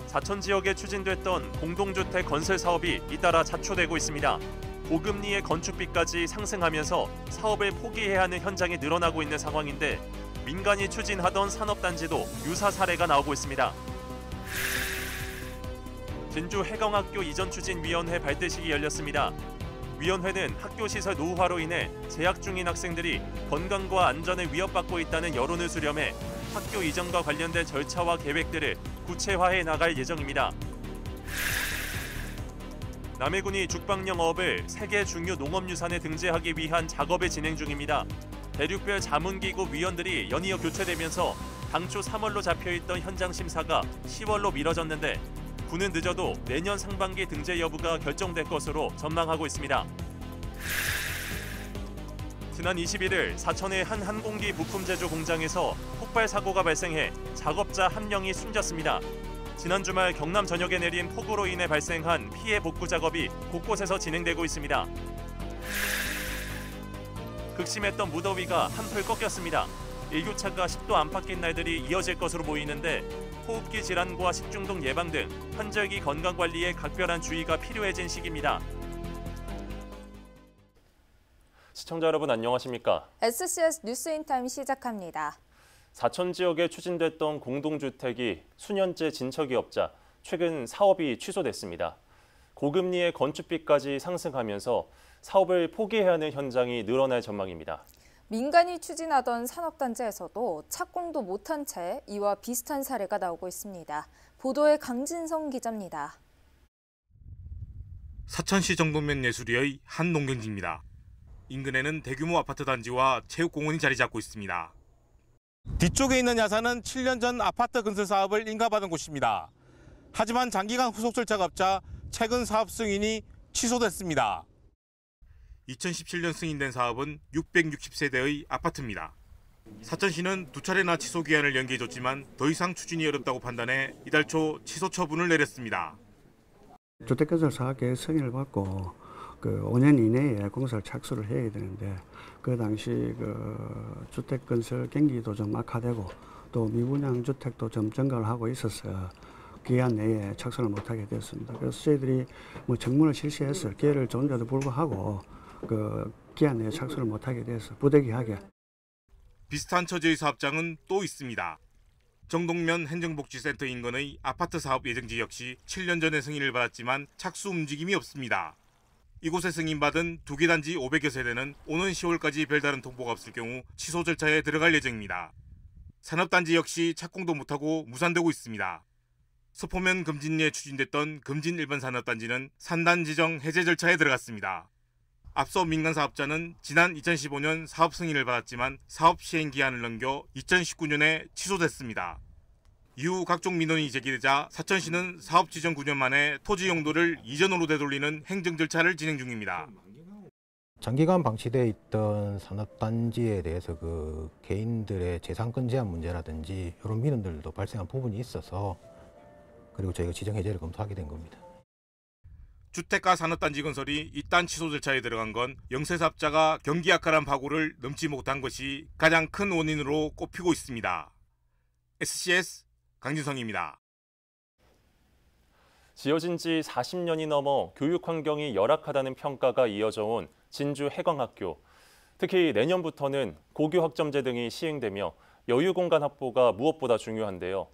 사천 지역에 추진됐던 공동주택 건설 사업이 잇따라 자초되고 있습니다. 고금리의 건축비까지 상승하면서 사업을 포기해야 하는 현장이 늘어나고 있는 상황인데 민간이 추진하던 산업단지도 유사 사례가 나오고 있습니다. 진주 해경학교 이전추진위원회 발대식이 열렸습니다. 위원회는 학교시설 노후화로 인해 재학 중인 학생들이 건강과 안전을 위협받고 있다는 여론을 수렴해 학교 이전과 관련된 절차와 계획들을 구체화해 나갈 예정입니다. 남해군이 죽방령 어업을 세계 중요 농업유산에 등재하기 위한 작업을 진행 중입니다. 대륙별 자문기구 위원들이 연이어 교체되면서 당초 3월로 잡혀있던 현장 심사가 10월로 미뤄졌는데 군은 늦어도 내년 상반기 등재 여부가 결정될 것으로 전망하고 있습니다. 지난 21일 사천의 한 항공기 부품 제조 공장에서 폭발 사고가 발생해 작업자 1명이 숨졌습니다. 지난 주말 경남 전역에 내린 폭우로 인해 발생한 피해 복구 작업이 곳곳에서 진행되고 있습니다. 극심했던 무더위가 한풀 꺾였습니다. 일교차가 10도 안팎인 날들이 이어질 것으로 보이는데 호흡기 질환과 식중독 예방 등 환절기 건강관리에 각별한 주의가 필요해진 시기입니다. 시청자 여러분 안녕하십니까? SCS 뉴스인타임 시작합니다. 사천 지역에 추진됐던 공동주택이 수년째 진척이 없자 최근 사업이 취소됐습니다. 고금리의 건축비까지 상승하면서 사업을 포기해야 하는 현장이 늘어날 전망입니다. 민간이 추진하던 산업단지에서도 착공도 못한 채 이와 비슷한 사례가 나오고 있습니다. 보도에 강진성 기자입니다. 사천시 정동면 예수리의 한 농경지입니다. 인근에는 대규모 아파트 단지와 체육공원이 자리 잡고 있습니다. 뒤쪽에 있는 야산은 7년 전 아파트 건설 사업을 인가받은 곳입니다. 하지만 장기간 후속 절차가 없자 최근 사업 승인이 취소됐습니다. 2017년 승인된 사업은 660세대의 아파트입니다. 사천시는 두 차례나 취소 기한을 연기해줬지만 더 이상 추진이 어렵다고 판단해 이달 초 취소 처분을 내렸습니다. 주택건설 사업계획 승인을 받고 5년 이내에 공사를 착수를 해야 되는데 그 당시 주택건설 경기도 좀 악화되고 또 미분양 주택도 좀 증가를 하고 있어서 기한 내에 착수를 못하게 되었습니다. 그래서 저희들이 정문을 실시해서 기회를 줬는데도 불구하고 기한 내에 착수를 못하게 돼서 부득이하게. 비슷한 처지의 사업장은 또 있습니다. 정동면 행정복지센터 인근의 아파트 사업 예정지 역시 7년 전에 승인을 받았지만 착수 움직임이 없습니다. 이곳에 승인받은 2개 단지 500여 세대는 오는 10월까지 별다른 통보가 없을 경우 취소 절차에 들어갈 예정입니다. 산업단지 역시 착공도 못하고 무산되고 있습니다. 서포면 금진리에 추진됐던 금진 일반 산업단지는 산단 지정 해제 절차에 들어갔습니다. 앞서 민간 사업자는 지난 2015년 사업 승인을 받았지만 사업 시행 기한을 넘겨 2019년에 취소됐습니다. 이후 각종 민원이 제기되자 사천시는 사업 지정 9년 만에 토지 용도를 이전으로 되돌리는 행정 절차를 진행 중입니다. 장기간 방치되어 있던 산업단지에 대해서 개인들의 재산권 제한 문제라든지 이런 민원들도 발생한 부분이 있어서 그리고 저희가 지정 해제를 검토하게 된 겁니다. 주택가 산업단지 건설이 이딴 취소 절차에 들어간 건 영세사업자가 경기 악화란 파고를 넘지 못한 것이 가장 큰 원인으로 꼽히고 있습니다. SCS 강진성입니다. 지어진 지 40년이 넘어 교육 환경이 열악하다는 평가가 이어져 온 진주 해광학교. 특히 내년부터는 고교 학점제 등이 시행되며 여유 공간 확보가 무엇보다 중요한데요.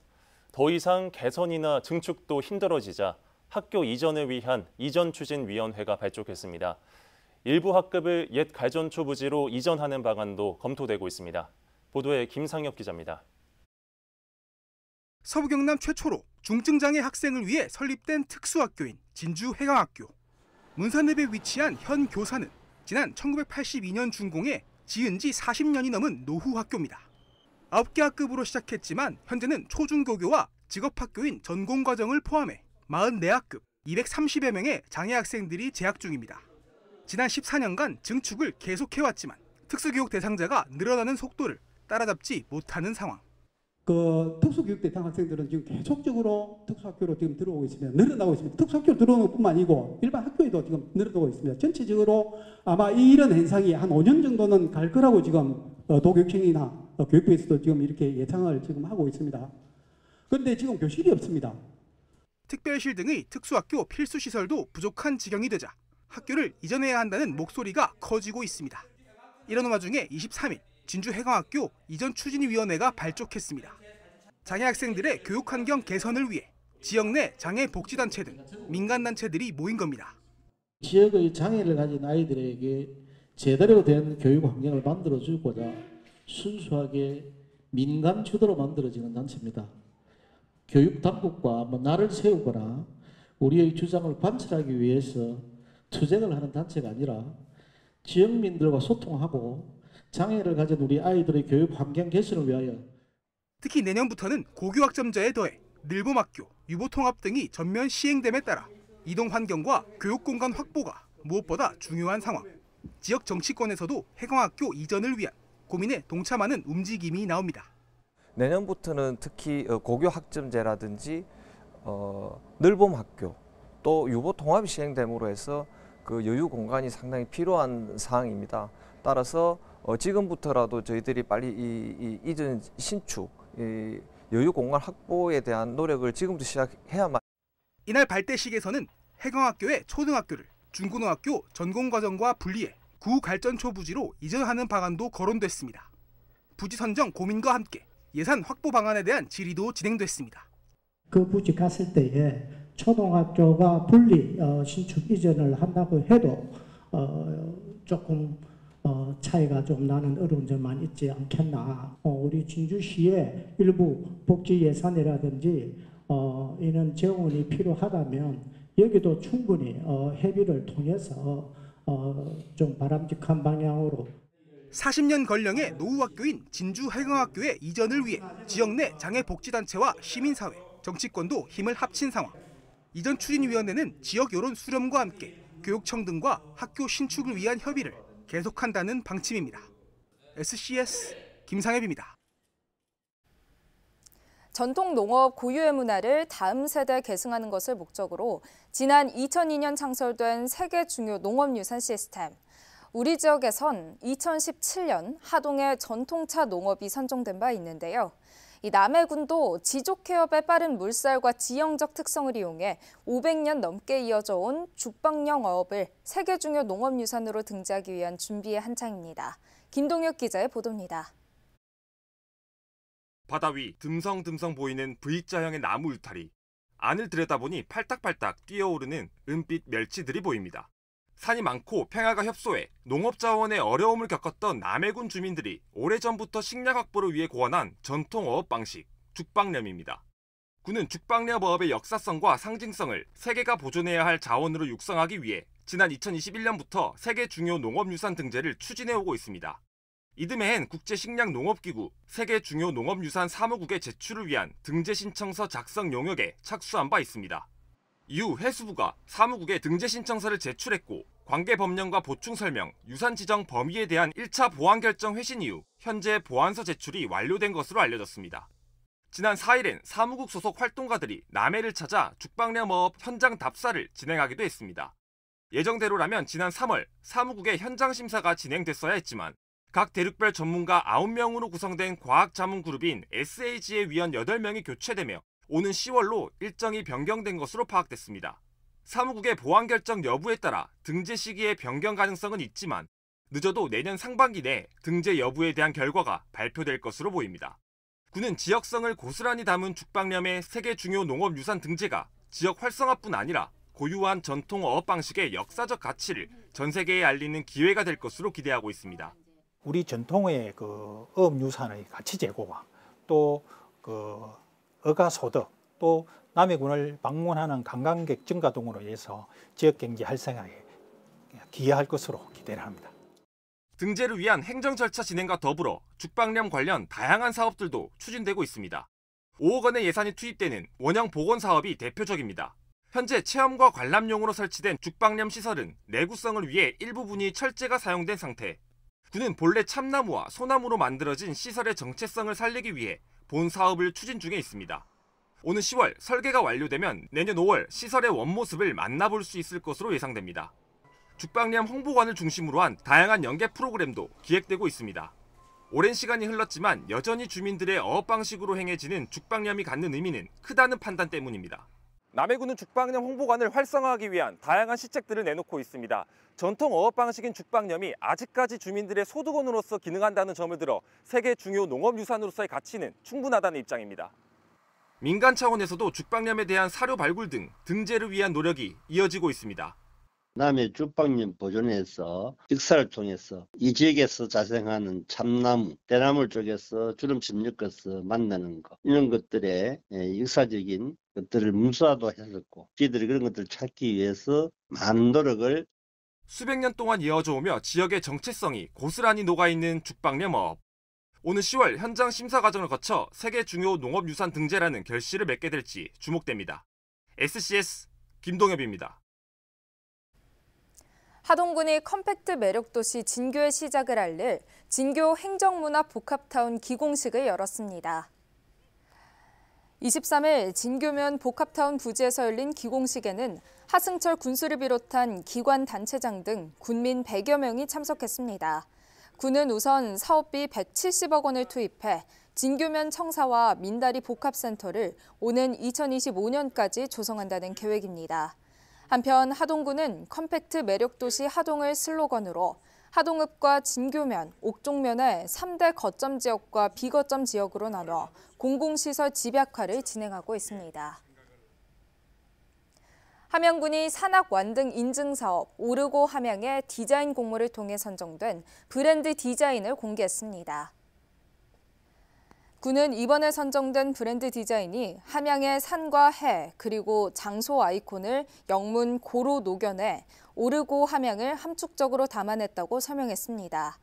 더 이상 개선이나 증축도 힘들어지자 학교 이전을 위한 이전추진위원회가 발족했습니다. 일부 학급을 옛 갈전초 부지로 이전하는 방안도 검토되고 있습니다. 보도에 김상엽 기자입니다. 서부 경남 최초로 중증장애 학생을 위해 설립된 특수학교인 진주 해광학교. 문산읍에 위치한 현 교사는 지난 1982년 준공해 지은 지 40년이 넘은 노후 학교입니다. 9개 학급으로 시작했지만 현재는 초중고교와 직업학교인 전공과정을 포함해 44학급 230여 명의 장애 학생들이 재학 중입니다. 지난 14년간 증축을 계속해왔지만 특수교육 대상자가 늘어나는 속도를 따라잡지 못하는 상황. 특수교육 대상 학생들은 지금 계속적으로 특수학교로 지금 들어오고 있습니다. 늘어나고 있습니다. 특수학교로 들어오는 것뿐만 아니고 일반 학교에도 지금 늘어나고 있습니다. 전체적으로 아마 이런 현상이 한 5년 정도는 갈 거라고 지금 도교육청이나 교육부에서도 지금 이렇게 예상을 지금 하고 있습니다. 그런데 지금 교실이 없습니다. 특별실 등의 특수학교 필수 시설도 부족한 지경이 되자 학교를 이전해야 한다는 목소리가 커지고 있습니다. 이런 와중에 23일 진주해광학교 이전 추진위원회가 발족했습니다. 장애 학생들의 교육 환경 개선을 위해 지역 내 장애 복지단체 등 민간단체들이 모인 겁니다. 지역의 장애를 가진 아이들에게 제대로 된 교육 환경을 만들어주고자 순수하게 민간 주도로 만들어지는 단체입니다. 교육 당국과 날을 세우거나 우리의 주장을 관철하기 위해서 투쟁을 하는 단체가 아니라 지역민들과 소통하고 장애를 가진 우리 아이들의 교육 환경 개선을 위하여 특히 내년부터는 고교학점제에 더해 늘봄학교, 유보통합 등이 전면 시행됨에 따라 이동 환경과 교육 공간 확보가 무엇보다 중요한 상황. 지역 정치권에서도 해광학교 이전을 위한 고민에 동참하는 움직임이 나옵니다. 내년부터는 특히 고교 학점제라든지 늘봄학교 또 유보통합이 시행됨으로 해서 그 여유 공간이 상당히 필요한 사항입니다. 따라서 지금부터라도 저희들이 빨리 이 이전 신축, 이 여유 공간 확보에 대한 노력을 지금부터 시작해야만. 이날 발대식에서는 해광학교의 초등학교를 중고등학교 전공과정과 분리해 구갈전초 부지로 이전하는 방안도 거론됐습니다. 부지 선정 고민과 함께 예산 확보 방안에 대한 질의도 진행됐습니다. 그 부지 갔을 때에 초등학교가 분리 신축 이전을 한다고 해도 조금 차이가 좀 나는 어려운 점만 있지 않겠나. 우리 진주시의 일부 복지 예산이라든지 이런 재원이 필요하다면 여기도 충분히 협의를 통해서 좀 바람직한 방향으로 40년 걸령의 노후학교인 진주해광학교의 이전을 위해 지역 내 장애복지단체와 시민사회, 정치권도 힘을 합친 상황. 이전 추진위원회는 지역 여론 수렴과 함께 교육청 등과 학교 신축을 위한 협의를 계속한다는 방침입니다. SCS 김상엽입니다. 전통 농업 고유의 문화를 다음 세대에 계승하는 것을 목적으로 지난 2002년 창설된 세계 중요 농업유산 시스템. 우리 지역에선 2017년 하동의 전통차 농업이 선정된 바 있는데요. 이 남해군도 지속해업의 빠른 물살과 지형적 특성을 이용해 500년 넘게 이어져 온 죽방령 어업을 세계 중요 농업유산으로 등재하기 위한 준비의 한창입니다. 김동혁 기자의 보도입니다. 바다 위 듬성듬성 보이는 V자형의 나무 울타리. 안을 들여다보니 팔딱팔딱 뛰어오르는 은빛 멸치들이 보입니다. 산이 많고 평야가 협소해 농업자원의 어려움을 겪었던 남해군 주민들이 오래전부터 식량 확보를 위해 고안한 전통 어업 방식, 죽방렴입니다. 군은 죽방렴 어업의 역사성과 상징성을 세계가 보존해야 할 자원으로 육성하기 위해 지난 2021년부터 세계 중요 농업유산 등재를 추진해오고 있습니다. 이듬해엔 국제식량농업기구 세계 중요 농업유산 사무국의 제출을 위한 등재 신청서 작성 용역에 착수한 바 있습니다. 이후 해수부가 사무국에 등재 신청서를 제출했고 관계 법령과 보충 설명, 유산 지정 범위에 대한 1차 보완 결정 회신 이후 현재 보완서 제출이 완료된 것으로 알려졌습니다. 지난 4일엔 사무국 소속 활동가들이 남해를 찾아 죽방렴 어업 현장 답사를 진행하기도 했습니다. 예정대로라면 지난 3월 사무국의 현장 심사가 진행됐어야 했지만 각 대륙별 전문가 9명으로 구성된 과학자문그룹인 SAG의 위원 8명이 교체되며 오는 10월로 일정이 변경된 것으로 파악됐습니다. 사무국의 보완 결정 여부에 따라 등재 시기의 변경 가능성은 있지만 늦어도 내년 상반기 내 등재 여부에 대한 결과가 발표될 것으로 보입니다. 군은 지역성을 고스란히 담은 죽방렴의 세계 중요 농업유산 등재가 지역 활성화뿐 아니라 고유한 전통 어업 방식의 역사적 가치를 전 세계에 알리는 기회가 될 것으로 기대하고 있습니다. 우리 전통의 그 어업 유산의 가치 제고와 또 그 어가 소득 또 남해군을 방문하는 관광객 증가 등으로 인해서 지역 경제 활성화에 기여할 것으로 기대를 합니다. 등재를 위한 행정 절차 진행과 더불어 죽방렴 관련 다양한 사업들도 추진되고 있습니다. 5억 원의 예산이 투입되는 원형 복원 사업이 대표적입니다. 현재 체험과 관람용으로 설치된 죽방렴 시설은 내구성을 위해 일부분이 철제가 사용된 상태. 군은 본래 참나무와 소나무로 만들어진 시설의 정체성을 살리기 위해 본 사업을 추진 중에 있습니다. 오는 10월 설계가 완료되면 내년 5월 시설의 원모습을 만나볼 수 있을 것으로 예상됩니다. 죽방렴 홍보관을 중심으로 한 다양한 연계 프로그램도 기획되고 있습니다. 오랜 시간이 흘렀지만 여전히 주민들의 어업 방식으로 행해지는 죽방렴이 갖는 의미는 크다는 판단 때문입니다. 남해군은 죽방염 홍보관을 활성화하기 위한 다양한 시책들을 내놓고 있습니다. 전통 어업 방식인 죽방염이 아직까지 주민들의 소득원으로서 기능한다는 점을 들어 세계 중요 농업유산으로서의 가치는 충분하다는 입장입니다. 민간 차원에서도 죽방염에 대한 사료 발굴 등 등재를 위한 노력이 이어지고 있습니다. 남해 죽방염 보존에서 익사를 통해서 이 지역에서 자생하는 참나무, 대나무 쪽에서 주름집 엮어서 만나는 것, 이런 것들의 역사적인 것들을 문서화도 했었고, 저희들이 그런 것들을 찾기 위해서 많은 노력을 수백 년 동안 이어져 오며 지역의 정체성이 고스란히 녹아있는 죽방염업. 오는 10월 현장 심사 과정을 거쳐 세계 중요 농업유산 등재라는 결실을 맺게 될지 주목됩니다. SCS 김동엽입니다. 하동군이 컴팩트 매력도시 진교의 시작을 알릴 진교 행정문화 복합타운 기공식을 열었습니다. 23일 진교면 복합타운 부지에서 열린 기공식에는 하승철 군수를 비롯한 기관 단체장 등 군민 100여 명이 참석했습니다. 군은 우선 사업비 170억 원을 투입해 진교면 청사와 민다리 복합센터를 오는 2025년까지 조성한다는 계획입니다. 한편 하동군은 컴팩트 매력도시 하동을 슬로건으로 하동읍과 진교면, 옥종면의 3대 거점 지역과 비거점 지역으로 나눠 공공시설 집약화를 진행하고 있습니다. 함양군이 산악 완등 인증사업 오르고 함양의 디자인 공모를 통해 선정된 브랜드 디자인을 공개했습니다. 군은 이번에 선정된 브랜드 디자인이 함양의 산과 해 그리고 장소 아이콘을 영문 고로 녹여내 오르고 함양을 함축적으로 담아냈다고 설명했습니다.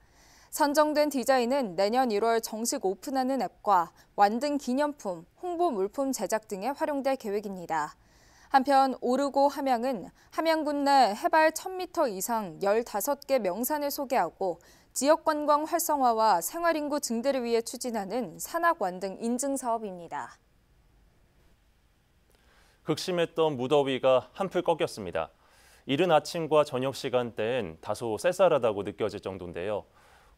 선정된 디자인은 내년 1월 정식 오픈하는 앱과 완등 기념품, 홍보 물품 제작 등에 활용될 계획입니다. 한편 오르고 함양은 함양군 내 해발 1000m 이상 15개 명산을 소개하고 지역 관광 활성화와 생활인구 증대를 위해 추진하는 산악 완등 인증 사업입니다. 극심했던 무더위가 한풀 꺾였습니다. 이른 아침과 저녁 시간대엔 다소 쌀쌀하다고 느껴질 정도인데요.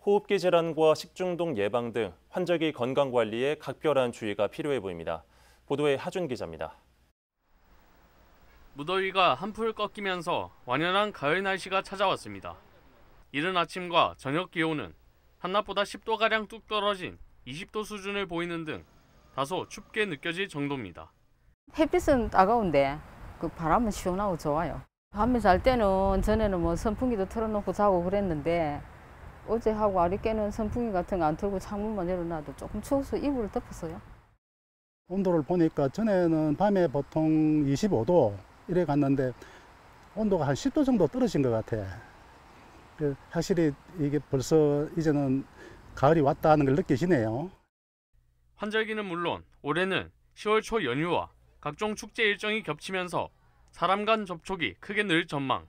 호흡기 질환과 식중독 예방 등 환절기 건강 관리에 각별한 주의가 필요해 보입니다. 보도에 하준 기자입니다. 무더위가 한풀 꺾이면서 완연한 가을 날씨가 찾아왔습니다. 이른 아침과 저녁 기온은 한낮보다 10도가량 뚝 떨어진 20도 수준을 보이는 등 다소 춥게 느껴질 정도입니다. 햇빛은 따가운데 그 바람은 시원하고 좋아요. 밤에 잘 때는 전에는 뭐 선풍기도 틀어놓고 자고 그랬는데 어제하고 어저께는 선풍기 같은 거 안 틀고 창문만 열어놔도 조금 추워서 이불을 덮었어요. 온도를 보니까 전에는 밤에 보통 25도 이래 갔는데 온도가 한 10도 정도 떨어진 것 같아. 확실히 이게 벌써 이제는 가을이 왔다는 걸 느끼시네요. 환절기는 물론 올해는 10월 초 연휴와 각종 축제 일정이 겹치면서 사람 간 접촉이 크게 늘 전망.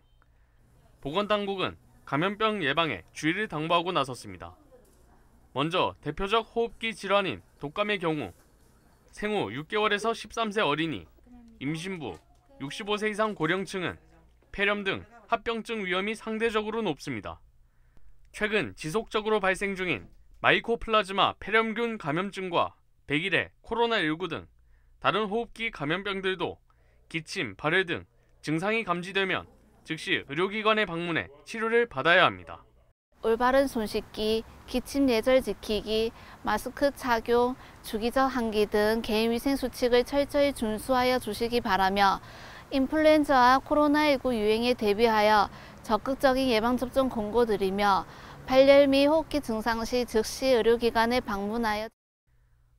보건당국은 감염병 예방에 주의를 당부하고 나섰습니다. 먼저 대표적 호흡기 질환인 독감의 경우 생후 6개월에서 13세 어린이, 임신부, 65세 이상 고령층은 폐렴 등 합병증 위험이 상대적으로 높습니다. 최근 지속적으로 발생 중인 마이코플라즈마 폐렴균 감염증과 백일해, 코로나19 등 다른 호흡기 감염병들도 기침, 발열 등 증상이 감지되면 즉시 의료기관에 방문해 치료를 받아야 합니다. 올바른 손 씻기, 기침 예절 지키기, 마스크 착용, 주기적 환기 등 개인위생 수칙을 철저히 준수하여 주시기 바라며 인플루엔자와 코로나19 유행에 대비하여 적극적인 예방접종 권고드리며 발열 및 호흡기 증상 시 즉시 의료기관에 방문하여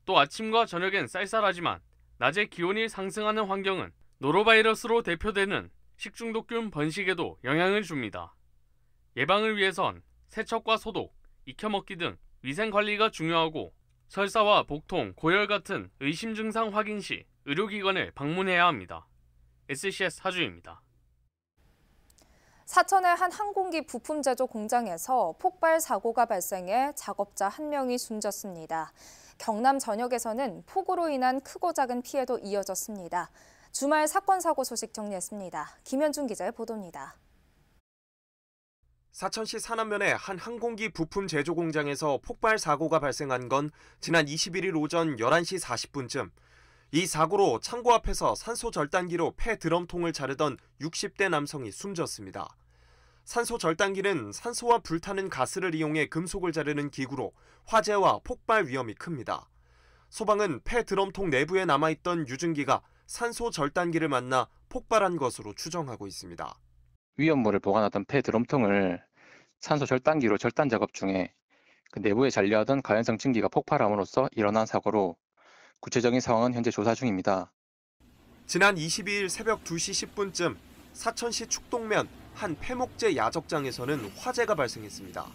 또 아침과 저녁엔 쌀쌀하지만 낮에 기온이 상승하는 환경은 노로바이러스로 대표되는 식중독균 번식에도 영향을 줍니다. 예방을 위해선 세척과 소독, 익혀먹기 등 위생관리가 중요하고 설사와 복통, 고열 같은 의심 증상 확인 시 의료기관을 방문해야 합니다. SCS 하주입니다. 사천의 한 항공기 부품 제조 공장에서 폭발 사고가 발생해 작업자 1명이 숨졌습니다. 경남 전역에서는 폭우로 인한 크고 작은 피해도 이어졌습니다. 주말 사건 사고 소식 정리했습니다. 김현준 기자의 보도입니다. 사천시 산안면의 한 항공기 부품 제조 공장에서 폭발 사고가 발생한 건 지난 21일 오전 11시 40분쯤 이 사고로 창고 앞에서 산소 절단기로 폐 드럼통을 자르던 60대 남성이 숨졌습니다. 산소 절단기는 산소와 불타는 가스를 이용해 금속을 자르는 기구로 화재와 폭발 위험이 큽니다. 소방은 폐 드럼통 내부에 남아있던 유증기가 산소 절단기를 만나 폭발한 것으로 추정하고 있습니다. 위험물을 보관하던 폐 드럼통을 산소 절단기로 절단 작업 중에 그 내부에 잔류하던 가연성 증기가 폭발함으로써 일어난 사고로 구체적인 상황은 현재 조사 중입니다. 지난 22일 새벽 2시 10분쯤 사천시 축동면 한 폐목재 야적장에서는 화재가 발생했습니다.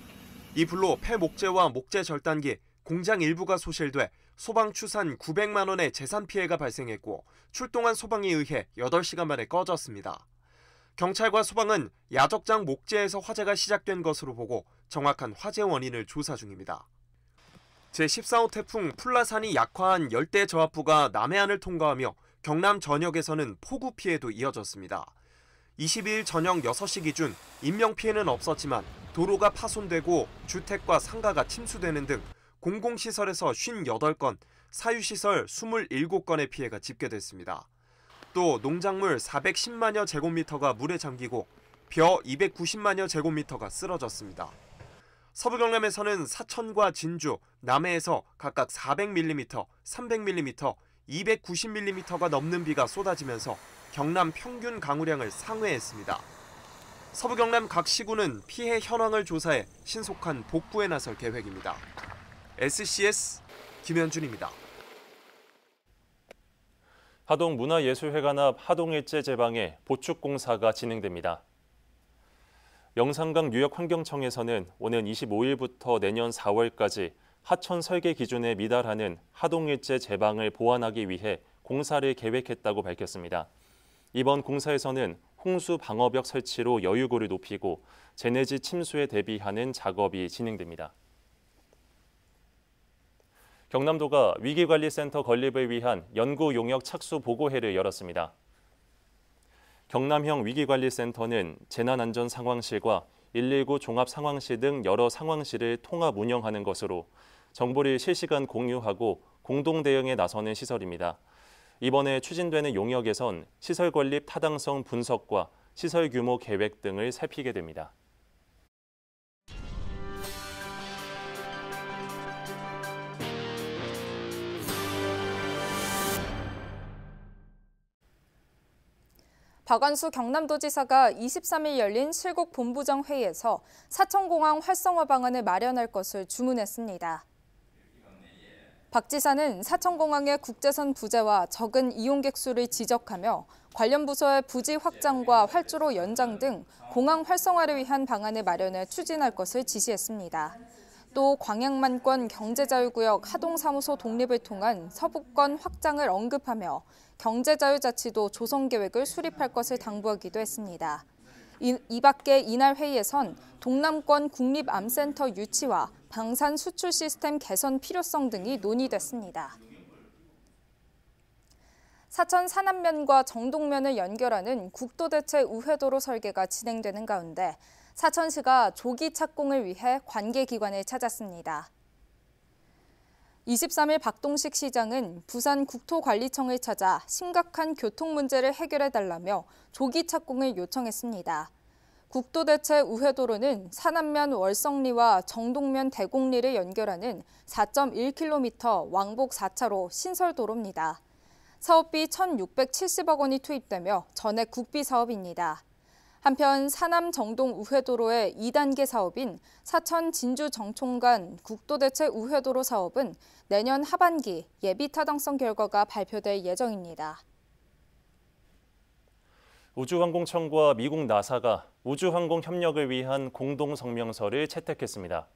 이 불로 폐목재와 목재 절단기, 공장 일부가 소실돼 소방 추산 900만 원의 재산 피해가 발생했고 출동한 소방에 의해 8시간 만에 꺼졌습니다. 경찰과 소방은 야적장 목재에서 화재가 시작된 것으로 보고 정확한 화재 원인을 조사 중입니다. 제14호 태풍 플라산이 약화한 열대 저압부가 남해안을 통과하며 경남 전역에서는 폭우 피해도 이어졌습니다. 22일 저녁 6시 기준 인명피해는 없었지만 도로가 파손되고 주택과 상가가 침수되는 등 공공시설에서 58건, 사유시설 27건의 피해가 집계됐습니다. 또 농작물 410만여 제곱미터가 물에 잠기고 벼 290만여 제곱미터가 쓰러졌습니다. 서부 경남에서는 사천과 진주, 남해에서 각각 400mm, 300mm, 290mm가 넘는 비가 쏟아지면서 경남 평균 강우량을 상회했습니다. 서부 경남 각 시군은 피해 현황을 조사해 신속한 복구에 나설 계획입니다. SCS 김현준입니다. 하동문화예술회관 앞 하동일제제방에 보축공사가 진행됩니다. 영산강 뉴욕환경청에서는 오는 25일부터 내년 4월까지 하천 설계 기준에 미달하는 하동일제 제방을 보완하기 위해 공사를 계획했다고 밝혔습니다. 이번 공사에서는 홍수 방어벽 설치로 여유고를 높이고 재내지 침수에 대비하는 작업이 진행됩니다. 경남도가 위기관리센터 건립을 위한 연구 용역 착수 보고회를 열었습니다. 경남형 위기관리센터는 재난안전상황실과 119 종합상황실 등 여러 상황실을 통합 운영하는 것으로 정보를 실시간 공유하고 공동 대응에 나서는 시설입니다. 이번에 추진되는 용역에선 시설 건립 타당성 분석과 시설 규모 계획 등을 살피게 됩니다. 박완수 경남도지사가 23일 열린 실곡 본부장 회의에서 사천공항 활성화 방안을 마련할 것을 주문했습니다. 박 지사는 사천공항의 국제선 부재와 적은 이용객 수를 지적하며 관련 부서의 부지 확장과 활주로 연장 등 공항 활성화를 위한 방안을 마련해 추진할 것을 지시했습니다. 또 광양만권 경제자유구역 하동사무소 독립을 통한 서부권 확장을 언급하며 경제자유자치도 조성 계획을 수립할 것을 당부하기도 했습니다. 이 밖에 이날 회의에선 동남권 국립암센터 유치와 방산 수출 시스템 개선 필요성 등이 논의됐습니다. 사천 산안면과 정동면을 연결하는 국도대체 우회도로 설계가 진행되는 가운데 사천시가 조기 착공을 위해 관계기관을 찾았습니다. 23일 박동식 시장은 부산국토관리청을 찾아 심각한 교통 문제를 해결해달라며 조기 착공을 요청했습니다. 국도대체 우회도로는 산안면 월성리와 정동면 대곡리를 연결하는 4.1km 왕복 4차로 신설도로입니다. 사업비 1,670억 원이 투입되며 전액 국비 사업입니다. 한편 사남 정동 우회도로의 2단계 사업인 사천 진주 정촌 간 국도대체 우회도로 사업은 내년 하반기 예비 타당성 결과가 발표될 예정입니다. 우주항공청과 미국 나사가 우주항공 협력을 위한 공동성명서를 채택했습니다.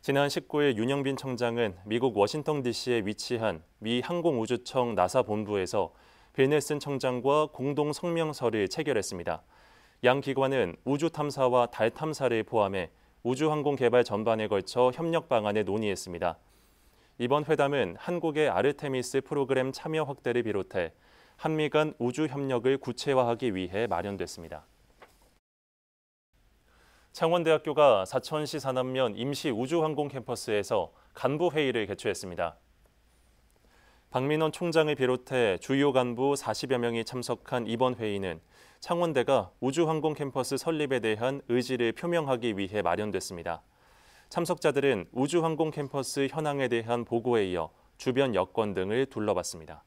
지난 19일 윤영빈 청장은 미국 워싱턴 DC에 위치한 미 항공우주청 나사 본부에서 빌 넬슨 청장과 공동성명서를 체결했습니다. 양 기관은 우주 탐사와 달 탐사를 포함해 우주항공 개발 전반에 걸쳐 협력 방안을 논의했습니다. 이번 회담은 한국의 아르테미스 프로그램 참여 확대를 비롯해 한미 간 우주 협력을 구체화하기 위해 마련됐습니다. 창원대학교가 사천시 산안면 임시 우주항공 캠퍼스에서 간부 회의를 개최했습니다. 박민원 총장을 비롯해 주요 간부 40여 명이 참석한 이번 회의는 창원대가 우주항공 캠퍼스 설립에 대한 의지를 표명하기 위해 마련됐습니다. 참석자들은 우주항공 캠퍼스 현황에 대한 보고에 이어 주변 여건 등을 둘러봤습니다.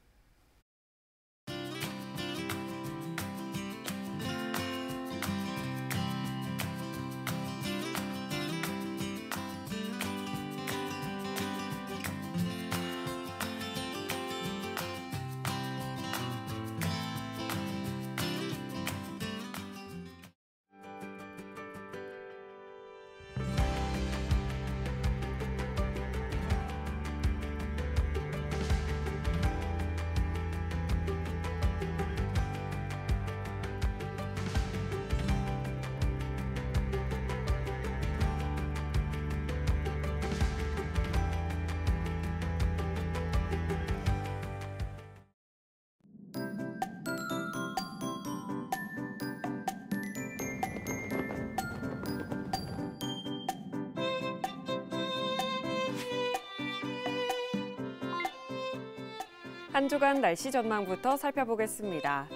한 주간 날씨 전망부터 살펴보겠습니다.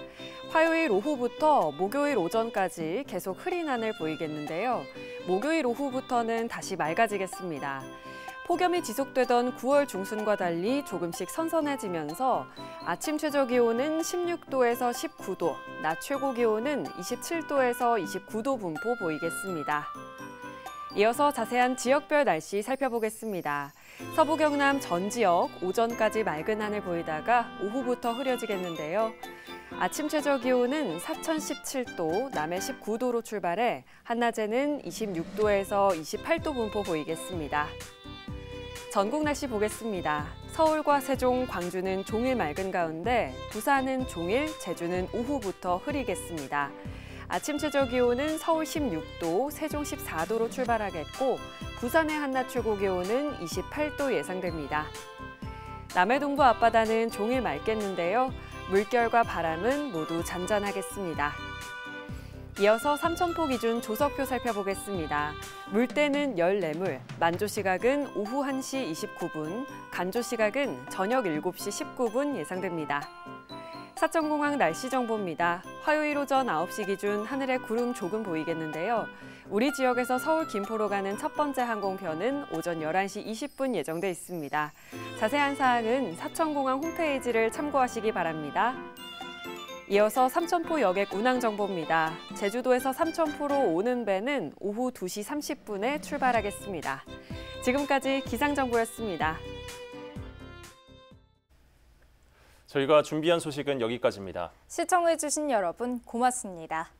화요일 오후부터 목요일 오전까지 계속 흐린 하늘 보이겠는데요. 목요일 오후부터는 다시 맑아지겠습니다. 폭염이 지속되던 9월 중순과 달리 조금씩 선선해지면서 아침 최저 기온은 16도에서 19도, 낮 최고 기온은 27도에서 29도 분포 보이겠습니다. 이어서 자세한 지역별 날씨 살펴보겠습니다. 서부 경남 전 지역 오전까지 맑은 하늘 보이다가 오후부터 흐려지겠는데요. 아침 최저 기온은 사천 17도, 남해 19도로 출발해 한낮에는 26도에서 28도 분포 보이겠습니다. 전국 날씨 보겠습니다. 서울과 세종, 광주는 종일 맑은 가운데 부산은 종일, 제주는 오후부터 흐리겠습니다. 아침 최저 기온은 서울 16도, 세종 14도로 출발하겠고 부산의 한낮 최고 기온은 28도 예상됩니다. 남해 동부 앞바다는 종일 맑겠는데요. 물결과 바람은 모두 잔잔하겠습니다. 이어서 삼천포 기준 조석표 살펴보겠습니다. 물때는 14물, 만조 시각은 오후 1시 29분, 간조 시각은 저녁 7시 19분 예상됩니다. 사천공항 날씨 정보입니다. 화요일 오전 9시 기준 하늘에 구름 조금 보이겠는데요. 우리 지역에서 서울 김포로 가는 첫 번째 항공편은 오전 11시 20분 예정돼 있습니다. 자세한 사항은 사천공항 홈페이지를 참고하시기 바랍니다. 이어서 삼천포 여객 운항 정보입니다. 제주도에서 삼천포로 오는 배는 오후 2시 30분에 출발하겠습니다. 지금까지 기상정보였습니다. 저희가 준비한 소식은 여기까지입니다. 시청해주신 여러분 고맙습니다.